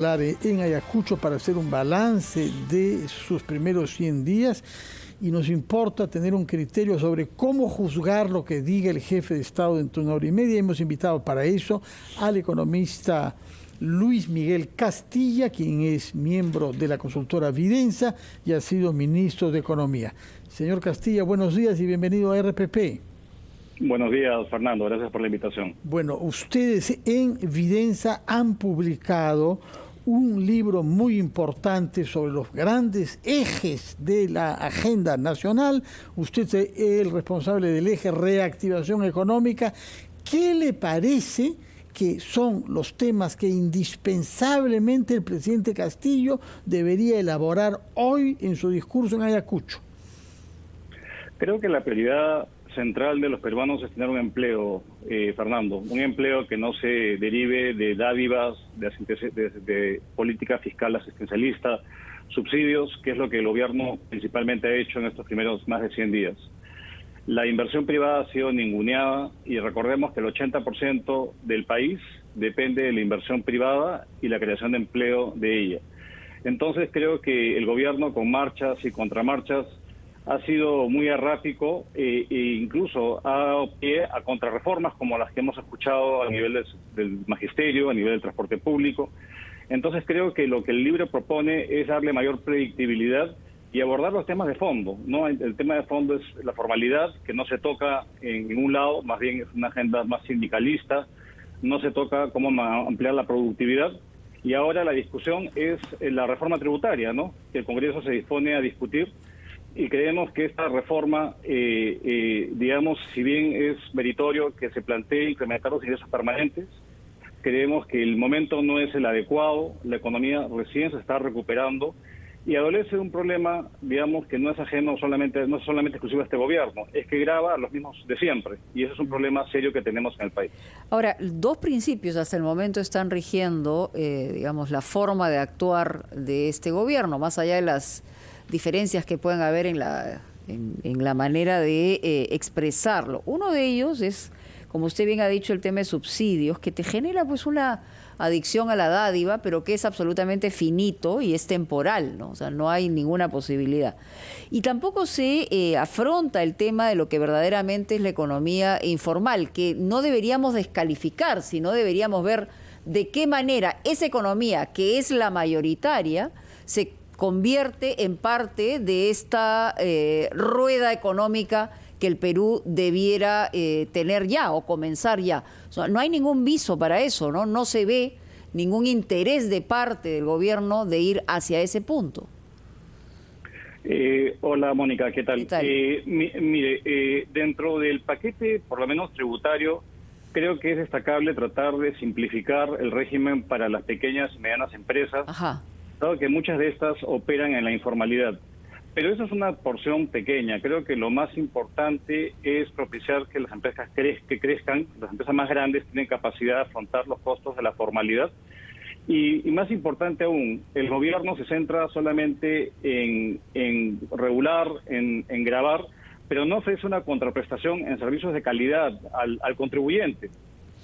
En Ayacucho para hacer un balance de sus primeros 100 días y nos importa tener un criterio sobre cómo juzgar lo que diga el jefe de Estado dentro de una hora y media. Hemos invitado para eso al economista Luis Miguel Castilla, quien es miembro de la consultora Vidensa y ha sido ministro de Economía. Señor Castilla, buenos días y bienvenido a RPP. Buenos días, Fernando. Gracias por la invitación. Bueno, ustedes en Vidensa han publicado un libro muy importante sobre los grandes ejes de la agenda nacional. Usted es el responsable del eje reactivación económica. ¿Qué le parece que son los temas que indispensablemente el presidente Castillo debería elaborar hoy en su discurso en Ayacucho? Creo que la prioridad central de los peruanos es tener un empleo, Fernando, un empleo que no se derive de dádivas, de política fiscal asistencialista, subsidios, que es lo que el gobierno principalmente ha hecho en estos primeros más de 100 días. La inversión privada ha sido ninguneada y recordemos que el 80% del país depende de la inversión privada y la creación de empleo de ella. Entonces creo que el gobierno, con marchas y contramarchas, ha sido muy errático e incluso ha dado pie a contrarreformas como las que hemos escuchado a nivel del magisterio, a nivel del transporte público. Entonces creo que lo que el libro propone es darle mayor predictibilidad y abordar los temas de fondo, ¿no? El tema de fondo es la formalidad, que no se toca en ningún lado, más bien es una agenda más sindicalista, no se toca cómo ampliar la productividad. Y ahora la discusión es la reforma tributaria, ¿no? Que el Congreso se dispone a discutir. Y creemos que esta reforma, digamos, si bien es meritorio que se plantee incrementar los ingresos permanentes, creemos que el momento no es el adecuado, la economía recién se está recuperando y adolece de un problema, digamos, que no es ajeno solamente, no es solamente exclusivo a este gobierno, es que grava a los mismos de siempre y ese es un problema serio que tenemos en el país. Ahora, dos principios hasta el momento están rigiendo, digamos, la forma de actuar de este gobierno, más allá de las diferencias que pueden haber en la manera de expresarlo. Uno de ellos es, como usted bien ha dicho, el tema de subsidios, que te genera pues una adicción a la dádiva, pero que es absolutamente finito y es temporal, ¿no? O sea, no hay ninguna posibilidad. Y tampoco se afronta el tema de lo que verdaderamente es la economía informal, que no deberíamos descalificar, sino deberíamos ver de qué manera esa economía, que es la mayoritaria, se convierte en parte de esta rueda económica que el Perú debiera tener ya o comenzar ya. O sea, no hay ningún viso para eso, ¿no? No se ve ningún interés de parte del gobierno de ir hacia ese punto. Hola, Mónica, ¿qué tal? ¿Qué tal? Mire, dentro del paquete, por lo menos tributario, creo que es destacable tratar de simplificar el régimen para las pequeñas y medianas empresas. Ajá. Dado que muchas de estas operan en la informalidad. Pero eso es una porción pequeña. Creo que lo más importante es propiciar que las empresas crezcan. Las empresas más grandes tienen capacidad de afrontar los costos de la formalidad. Y más importante aún, el gobierno se centra solamente en regular, en gravar, pero no ofrece una contraprestación en servicios de calidad al contribuyente.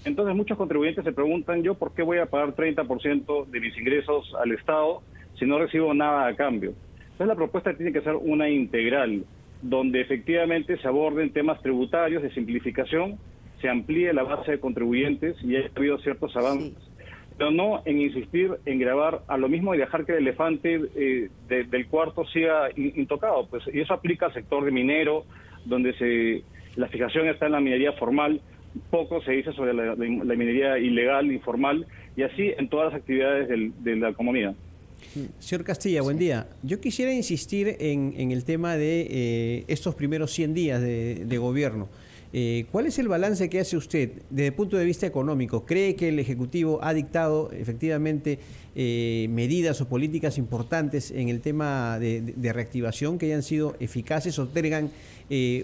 Entonces muchos contribuyentes se preguntan, ¿yo por qué voy a pagar 30% de mis ingresos al Estado si no recibo nada a cambio? Entonces la propuesta tiene que ser una integral, donde efectivamente se aborden temas tributarios de simplificación, se amplíe la base de contribuyentes y ha habido ciertos avances, pero no en insistir en gravar a lo mismo y dejar que el elefante del cuarto siga intocado. Pues, y eso aplica al sector de minero, donde la fijación está en la minería formal, poco se dice sobre la minería ilegal, informal, y así en todas las actividades de la economía. Señor Castilla, buen día. Yo quisiera insistir en el tema de estos primeros 100 días de gobierno. ¿Cuál es el balance que hace usted desde el punto de vista económico? ¿Cree que el Ejecutivo ha dictado efectivamente medidas o políticas importantes en el tema de reactivación que hayan sido eficaces o tengan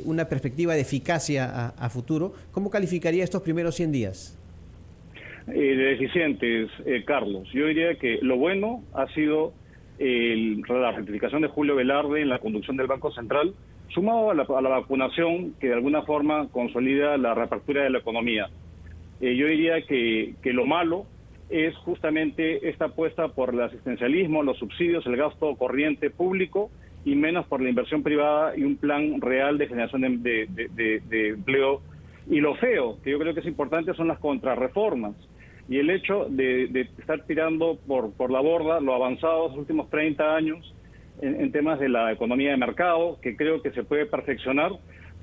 una perspectiva de eficacia a futuro? ¿Cómo calificaría estos primeros 100 días? Deficientes, Carlos. Yo diría que lo bueno ha sido la rectificación de Julio Velarde en la conducción del Banco Central, sumado a la vacunación que de alguna forma consolida la reapertura de la economía. Yo diría que lo malo es justamente esta apuesta por el asistencialismo, los subsidios, el gasto corriente público y menos por la inversión privada y un plan real de generación de empleo. Y lo feo, que yo creo que es importante, son las contrarreformas. Y el hecho de estar tirando por la borda lo avanzado de los últimos 30 años en temas de la economía de mercado, que creo que se puede perfeccionar,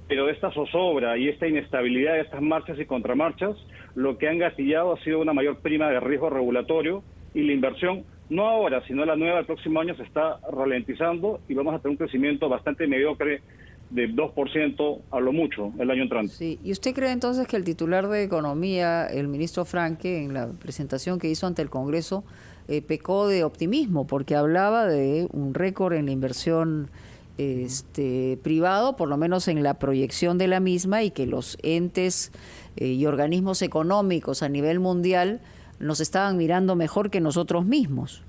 pero esta zozobra y esta inestabilidad de estas marchas y contramarchas, lo que han gatillado ha sido una mayor prima de riesgo regulatorio, y la inversión, no ahora, sino la nueva, el próximo año se está ralentizando y vamos a tener un crecimiento bastante mediocre de 2% a lo mucho el año entrante. Sí, ¿y usted cree entonces que el titular de Economía, el ministro Franque, en la presentación que hizo ante el Congreso, pecó de optimismo, porque hablaba de un récord en la inversión privado, por lo menos en la proyección de la misma, y que los entes y organismos económicos a nivel mundial nos estaban mirando mejor que nosotros mismos?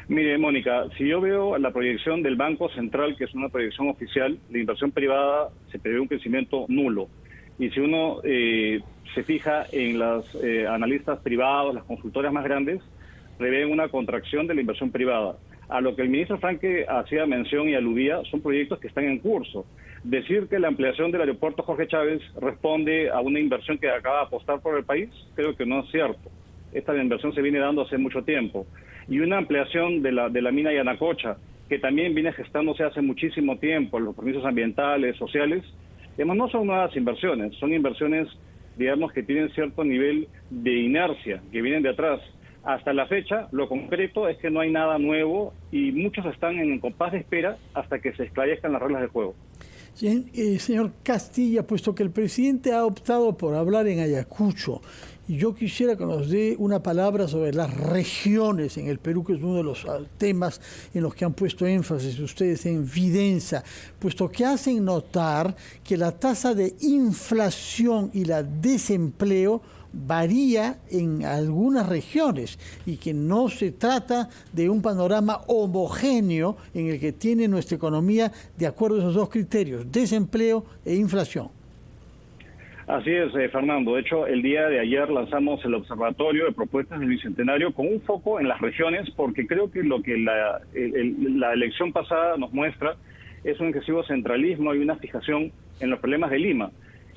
Mire, Mónica, si yo veo la proyección del Banco Central, que es una proyección oficial, la inversión privada se prevé un crecimiento nulo. Y si uno se fija en los analistas privados, las consultoras más grandes, prevén una contracción de la inversión privada. A lo que el ministro Franque hacía mención y aludía son proyectos que están en curso. Decir que la ampliación del aeropuerto Jorge Chávez responde a una inversión que acaba de apostar por el país, creo que no es cierto. Esta inversión se viene dando hace mucho tiempo. Y una ampliación de la mina Yanacocha, que también viene gestándose hace muchísimo tiempo, los permisos ambientales, sociales, además no son nuevas inversiones, son inversiones, digamos, que tienen cierto nivel de inercia, que vienen de atrás. Hasta la fecha, lo concreto es que no hay nada nuevo y muchos están en compás de espera hasta que se esclarezcan las reglas del juego. Señor Castilla, puesto que el presidente ha optado por hablar en Ayacucho, y yo quisiera que nos dé una palabra sobre las regiones en el Perú, que es uno de los temas en los que han puesto énfasis ustedes en Vidensa, puesto que hacen notar que la tasa de inflación y la desempleo varía en algunas regiones y que no se trata de un panorama homogéneo en el que tiene nuestra economía de acuerdo a esos dos criterios, desempleo e inflación. Así es, Fernando. De hecho, el día de ayer lanzamos el Observatorio de Propuestas del Bicentenario con un foco en las regiones, porque creo que lo que la elección pasada nos muestra es un excesivo centralismo y una fijación en los problemas de Lima.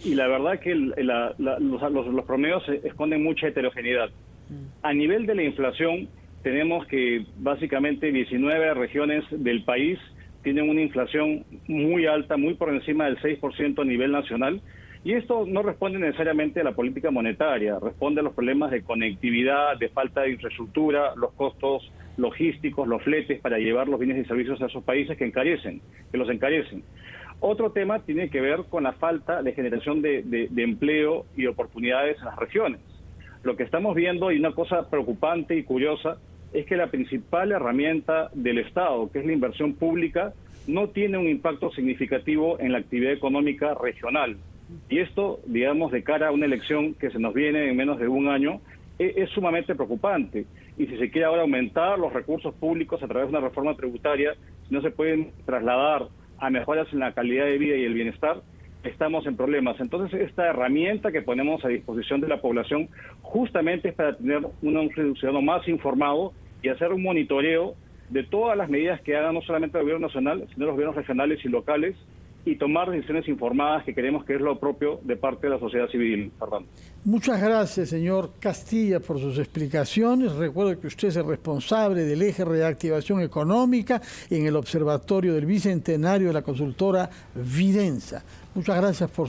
Y la verdad que los promedios esconden mucha heterogeneidad. A nivel de la inflación, tenemos que básicamente 19 regiones del país tienen una inflación muy alta, muy por encima del 6% a nivel nacional. Y esto no responde necesariamente a la política monetaria, responde a los problemas de conectividad, de falta de infraestructura, los costos logísticos, los fletes para llevar los bienes y servicios a esos países que los encarecen. Otro tema tiene que ver con la falta de generación de empleo y oportunidades en las regiones. Lo que estamos viendo, y una cosa preocupante y curiosa, es que la principal herramienta del Estado, que es la inversión pública, no tiene un impacto significativo en la actividad económica regional. Y esto, digamos, de cara a una elección que se nos viene en menos de un año, es sumamente preocupante. Y si se quiere ahora aumentar los recursos públicos a través de una reforma tributaria, si no se pueden trasladar a mejoras en la calidad de vida y el bienestar, estamos en problemas. Entonces, esta herramienta que ponemos a disposición de la población justamente es para tener un ciudadano más informado y hacer un monitoreo de todas las medidas que hagan no solamente el gobierno nacional, sino los gobiernos regionales y locales, y tomar decisiones informadas, que creemos que es lo propio de parte de la sociedad civil. Fernando. Muchas gracias, señor Castilla, por sus explicaciones. Recuerdo que usted es el responsable del eje Reactivación Económica en el Observatorio del Bicentenario de la consultora Vidensa. Muchas gracias por